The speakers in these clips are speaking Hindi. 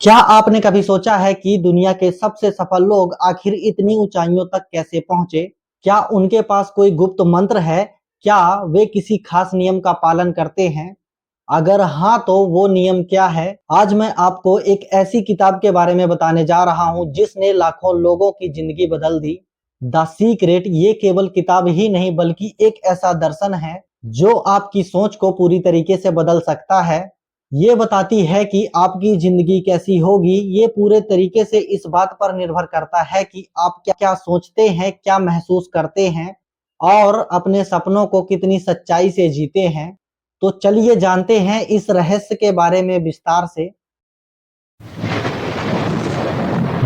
क्या आपने कभी सोचा है कि दुनिया के सबसे सफल लोग आखिर इतनी ऊंचाइयों तक कैसे पहुंचे? क्या उनके पास कोई गुप्त मंत्र है? क्या वे किसी खास नियम का पालन करते हैं? अगर हाँ, तो वो नियम क्या है? आज मैं आपको एक ऐसी किताब के बारे में बताने जा रहा हूं जिसने लाखों लोगों की जिंदगी बदल दी। द सीक्रेट ये केवल किताब ही नहीं बल्कि एक ऐसा दर्शन है जो आपकी सोच को पूरी तरीके से बदल सकता है। ये बताती है कि आपकी जिंदगी कैसी होगी, ये पूरे तरीके से इस बात पर निर्भर करता है कि आप क्या क्या सोचते हैं, क्या महसूस करते हैं और अपने सपनों को कितनी सच्चाई से जीते हैं। तो चलिए जानते हैं इस रहस्य के बारे में विस्तार से।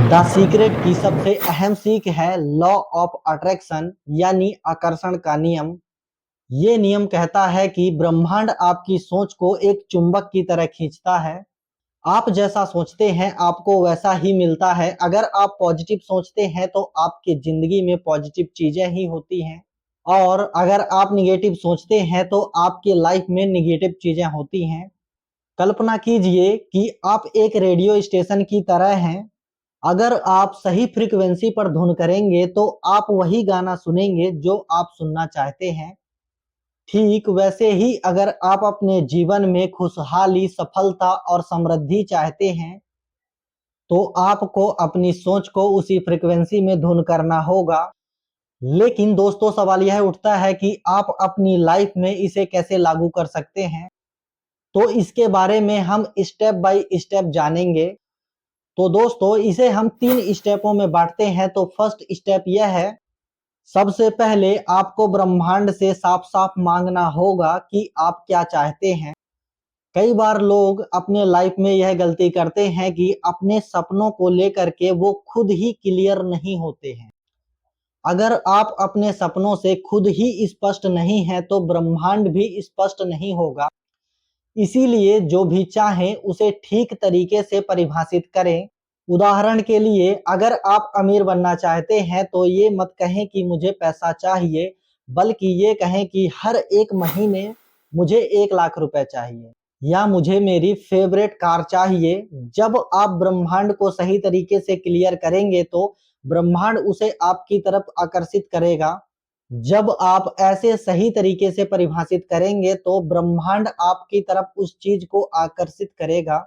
द सीक्रेट की सबसे अहम सीख है लॉ ऑफ अट्रैक्शन यानी आकर्षण का नियम। ये नियम कहता है कि ब्रह्मांड आपकी सोच को एक चुंबक की तरह खींचता है। आप जैसा सोचते हैं आपको वैसा ही मिलता है। अगर आप पॉजिटिव सोचते हैं तो आपकी जिंदगी में पॉजिटिव चीजें ही होती हैं और अगर आप निगेटिव सोचते हैं तो आपकी लाइफ में निगेटिव चीजें होती हैं। कल्पना कीजिए कि आप एक रेडियो स्टेशन की तरह हैं। अगर आप सही फ्रीक्वेंसी पर धुन करेंगे तो आप वही गाना सुनेंगे जो आप सुनना चाहते हैं। ठीक वैसे ही अगर आप अपने जीवन में खुशहाली, सफलता और समृद्धि चाहते हैं तो आपको अपनी सोच को उसी फ्रीक्वेंसी में धुन करना होगा। लेकिन दोस्तों, सवाल यह उठता है कि आप अपनी लाइफ में इसे कैसे लागू कर सकते हैं? तो इसके बारे में हम स्टेप बाय स्टेप जानेंगे। तो दोस्तों, इसे हम 3 स्टेपों में बांटते हैं। तो फर्स्ट स्टेप यह है, सबसे पहले आपको ब्रह्मांड से साफ-साफ मांगना होगा कि आप क्या चाहते हैं। कई बार लोग अपने लाइफ में यह गलती करते हैं कि अपने सपनों को लेकर के वो खुद ही क्लियर नहीं होते हैं। अगर आप अपने सपनों से खुद ही स्पष्ट नहीं हैं तो ब्रह्मांड भी स्पष्ट नहीं होगा। इसीलिए जो भी चाहें उसे ठीक तरीके से परिभाषित करें। उदाहरण के लिए, अगर आप अमीर बनना चाहते हैं तो ये मत कहें कि मुझे पैसा चाहिए, बल्कि ये कहें कि हर एक महीने मुझे 1 लाख रुपए चाहिए या मुझे मेरी फेवरेट कार चाहिए। जब आप ब्रह्मांड को सही तरीके से क्लियर करेंगे तो ब्रह्मांड उसे आपकी तरफ आकर्षित करेगा। जब आप ऐसे सही तरीके से परिभाषित करेंगे तो ब्रह्मांड आपकी तरफ उस चीज को आकर्षित करेगा।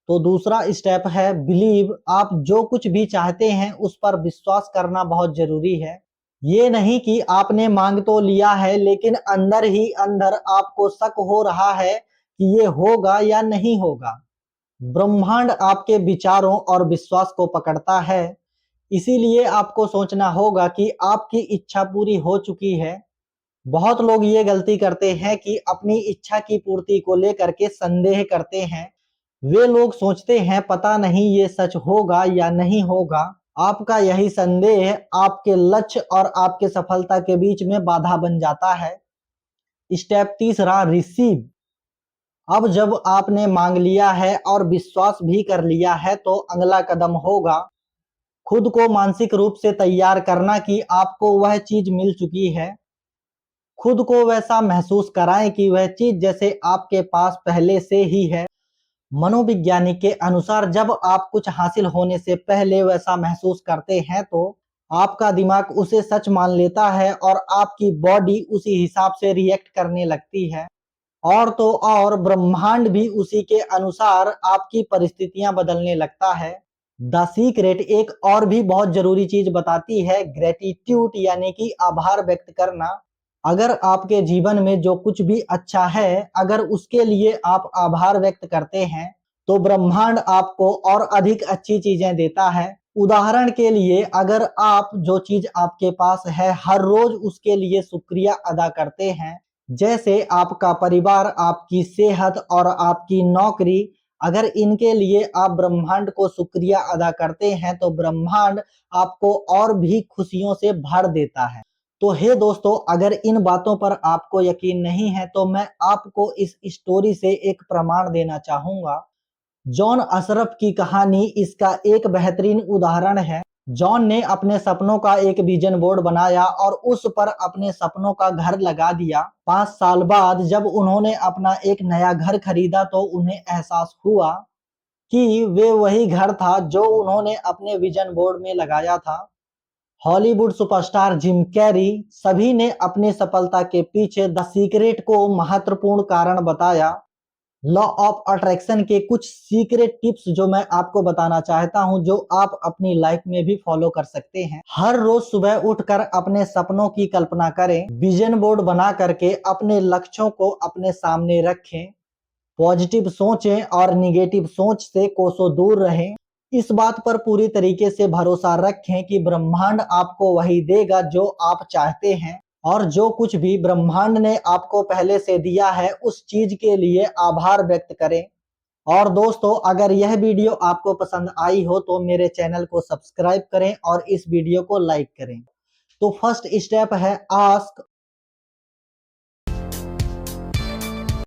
तो दूसरा स्टेप है बिलीव। आप जो कुछ भी चाहते हैं उस पर विश्वास करना बहुत जरूरी है। ये नहीं कि आपने मांग तो लिया है लेकिन अंदर ही अंदर आपको शक हो रहा है कि ये होगा या नहीं होगा। ब्रह्मांड आपके विचारों और विश्वास को पकड़ता है। इसीलिए आपको सोचना होगा कि आपकी इच्छा पूरी हो चुकी है। बहुत लोग ये गलती करते हैं कि अपनी इच्छा की पूर्ति को लेकर के संदेह करते हैं। वे लोग सोचते हैं पता नहीं ये सच होगा या नहीं होगा। आपका यही संदेह आपके लक्ष्य और आपके सफलता के बीच में बाधा बन जाता है। स्टेप तीसरा, रिसीव। अब जब आपने मांग लिया है और विश्वास भी कर लिया है तो अगला कदम होगा खुद को मानसिक रूप से तैयार करना कि आपको वह चीज मिल चुकी है। खुद को वैसा महसूस कराएं कि वह चीज जैसे आपके पास पहले से ही है। मनोविज्ञानी के अनुसार जब आप कुछ हासिल होने से पहले वैसा महसूस करते हैं तो आपका दिमाग उसे सच मान लेता है और आपकी बॉडी उसी हिसाब से रिएक्ट करने लगती है। और तो और ब्रह्मांड भी उसी के अनुसार आपकी परिस्थितियां बदलने लगता है। द सीक्रेट एक और भी बहुत जरूरी चीज बताती है, ग्रेटिट्यूड यानी कि आभार व्यक्त करना। अगर आपके जीवन में जो कुछ भी अच्छा है, अगर उसके लिए आप आभार व्यक्त करते हैं तो ब्रह्मांड आपको और अधिक अच्छी चीजें देता है। उदाहरण के लिए, अगर आप जो चीज आपके पास है हर रोज उसके लिए शुक्रिया अदा करते हैं, जैसे आपका परिवार, आपकी सेहत और आपकी नौकरी, अगर इनके लिए आप ब्रह्मांड को शुक्रिया अदा करते हैं तो ब्रह्मांड आपको और भी खुशियों से भर देता है। तो हे दोस्तों, अगर इन बातों पर आपको यकीन नहीं है तो मैं आपको इस स्टोरी से एक प्रमाण देना चाहूंगा। जॉन अशरफ की कहानी इसका एक बेहतरीन उदाहरण है। जॉन ने अपने सपनों का एक विजन बोर्ड बनाया और उस पर अपने सपनों का घर लगा दिया। 5 साल बाद जब उन्होंने अपना एक नया घर खरीदा तो उन्हें एहसास हुआ कि वे वही घर था जो उन्होंने अपने विजन बोर्ड में लगाया था। हॉलीवुड सुपरस्टार जिम कैरी सभी ने अपनी सफलता के पीछे द सीक्रेट को महत्वपूर्ण कारण बताया। लॉ ऑफ अट्रैक्शन के कुछ सीक्रेट टिप्स जो मैं आपको बताना चाहता हूं, जो आप अपनी लाइफ में भी फॉलो कर सकते हैं। हर रोज सुबह उठकर अपने सपनों की कल्पना करें, विजन बोर्ड बना करके अपने लक्ष्यों को अपने सामने रखें, पॉजिटिव सोचें और निगेटिव सोच से कोसों दूर रहें। इस बात पर पूरी तरीके से भरोसा रखें कि ब्रह्मांड आपको वही देगा जो आप चाहते हैं, और जो कुछ भी ब्रह्मांड ने आपको पहले से दिया है उस चीज के लिए आभार व्यक्त करें। और दोस्तों, अगर यह वीडियो आपको पसंद आई हो तो मेरे चैनल को सब्सक्राइब करें और इस वीडियो को लाइक करें। तो फर्स्ट स्टेप है आस्क